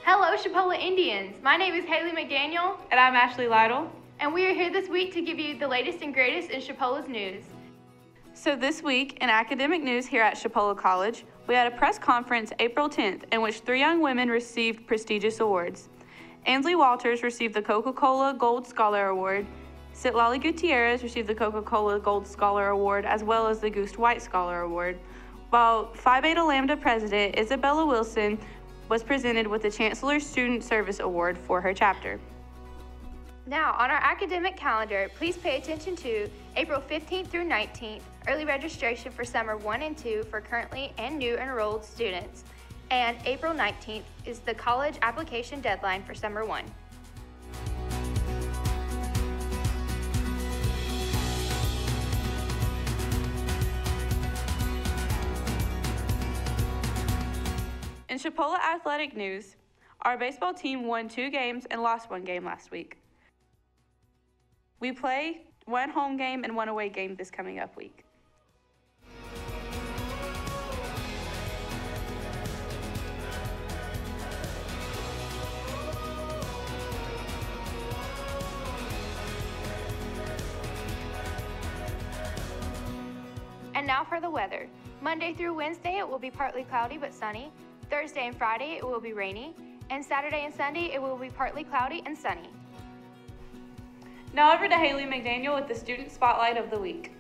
Hello, Chipola Indians. My name is Haley McDaniel. And I'm Ashley Lytle. And we are here this week to give you the latest and greatest in Chipola's news. So this week in academic news here at Chipola College, we had a press conference April 10th in which 3 young women received prestigious awards. Ansley Walters received the Coca-Cola Gold Scholar Award. Citlali Gutierrez received the Coca-Cola Gold Scholar Award as well as the Goose White Scholar Award, while Phi Beta Lambda President Isabella Wilson was presented with the Chancellor's Student Service Award for her chapter. Now, on our academic calendar, please pay attention to April 15th through 19th, early registration for Summer 1 and 2 for currently and new enrolled students, and April 19th is the college application deadline for Summer 1. In Chipola athletic news, our baseball team won 2 games and lost 1 game last week. We play 1 home game and 1 away game this coming up week. And now for the weather. Monday through Wednesday, it will be partly cloudy but sunny. Thursday and Friday, it will be rainy. And Saturday and Sunday, it will be partly cloudy and sunny. Now over to Haley McDaniel with the Student Spotlight of the Week.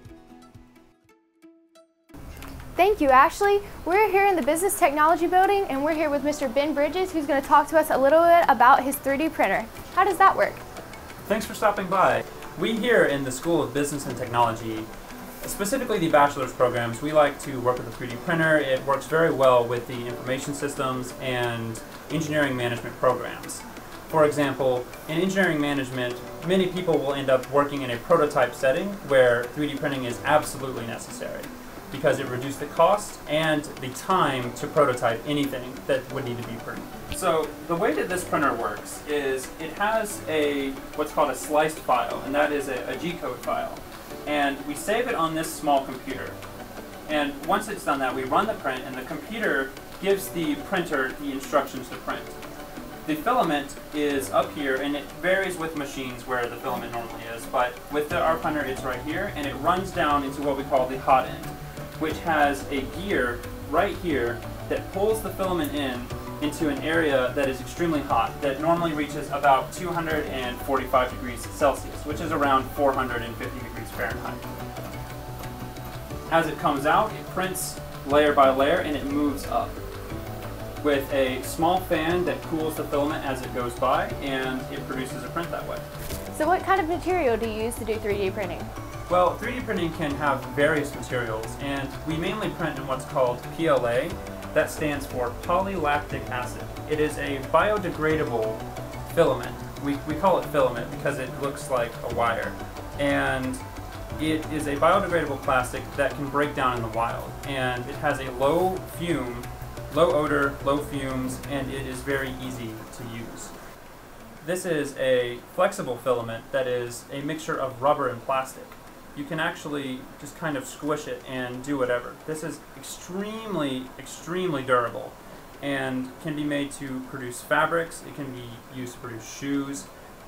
Thank you, Ashley. We're here in the Business Technology Building, and we're here with Mr. Ben Bridges, who's going to talk to us a little bit about his 3D printer. How does that work? Thanks for stopping by. We here in the School of Business and Technology, specifically the bachelor's programs, we like to work with a 3D printer. It works very well with the information systems and engineering management programs. For example, in engineering management, many people will end up working in a prototype setting where 3D printing is absolutely necessary because it reduces the cost and the time to prototype anything that would need to be printed. So the way that this printer works is it has what's called a sliced file, and that is a G-code file. And we save it on this small computer. And once it's done that, we run the print, and the computer gives the printer the instructions to print. The filament is up here, and it varies with machines where the filament normally is, but with our printer it's right here, and it runs down into what we call the hot end, which has a gear right here that pulls the filament into an area that is extremely hot, that normally reaches about 245 degrees Celsius, which is around 450 degrees Fahrenheit. As it comes out, it prints layer by layer and it moves up with a small fan that cools the filament as it goes by, and it produces a print that way. So what kind of material do you use to do 3D printing? Well, 3D printing can have various materials, and we mainly print in what's called PLA. That stands for polylactic acid. It is a biodegradable filament. We call it filament because it looks like a wire. And it is a biodegradable plastic that can break down in the wild. And it has a low fume, low odor, low fumes, and it is very easy to use. This is a flexible filament that is a mixture of rubber and plastic. You can actually just kind of squish it and do whatever. This is extremely, extremely durable and can be made to produce fabrics. It can be used to produce shoes,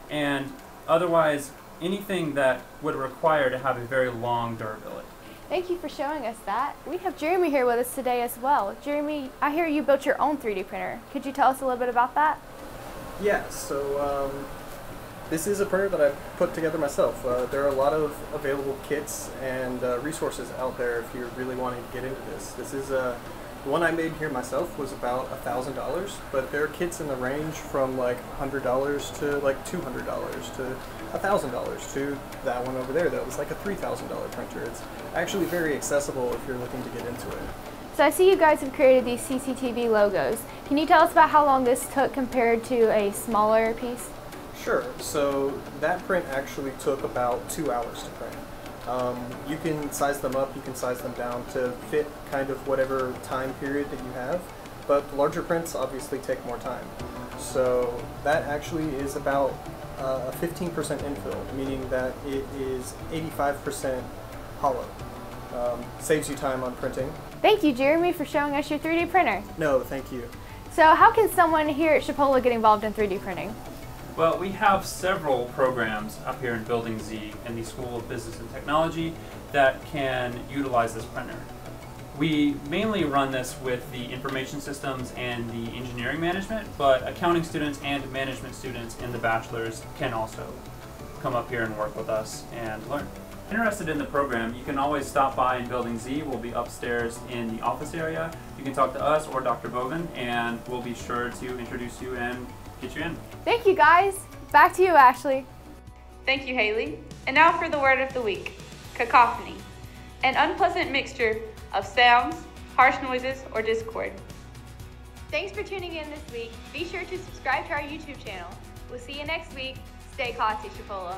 and otherwise anything that would require to have a very long durability. Thank you for showing us that. We have Jeremy here with us today as well. Jeremy, I hear you built your own 3D printer. Could you tell us a little bit about that? Yeah, so this is a printer that I put together myself. There are a lot of available kits and resources out there if you're really wanting to get into this. This is the one I made here myself was about $1,000, but there are kits in the range from like $100 to like $200 to $1,000 to that one over there that was like a $3,000 printer. It's actually very accessible if you're looking to get into it. So I see you guys have created these CCTV logos. Can you tell us about how long this took compared to a smaller piece? Sure. So that print actually took about 2 hours to print. You can size them up, you can size them down to fit kind of whatever time period that you have, but larger prints obviously take more time. So that actually is about a 15% infill, meaning that it is 85% hollow. Saves you time on printing. Thank you, Jeremy, for showing us your 3D printer. No, thank you. So how can someone here at Chipola get involved in 3D printing? Well, we have several programs up here in Building Z in the School of Business and Technology that can utilize this printer. We mainly run this with the information systems and the engineering management, but accounting students and management students in the bachelor's can also come up here and work with us and learn. Interested in the program, you can always stop by in Building Z. We'll be upstairs in the office area. You can talk to us or Dr. Bogan, and we'll be sure to introduce you and get you in. Thank you, guys. Back to you, Ashley. Thank you, Haley. And now for the word of the week, cacophony, an unpleasant mixture of sounds, harsh noises, or discord. Thanks for tuning in this week. Be sure to subscribe to our YouTube channel. We'll see you next week. Stay classy, Chipola.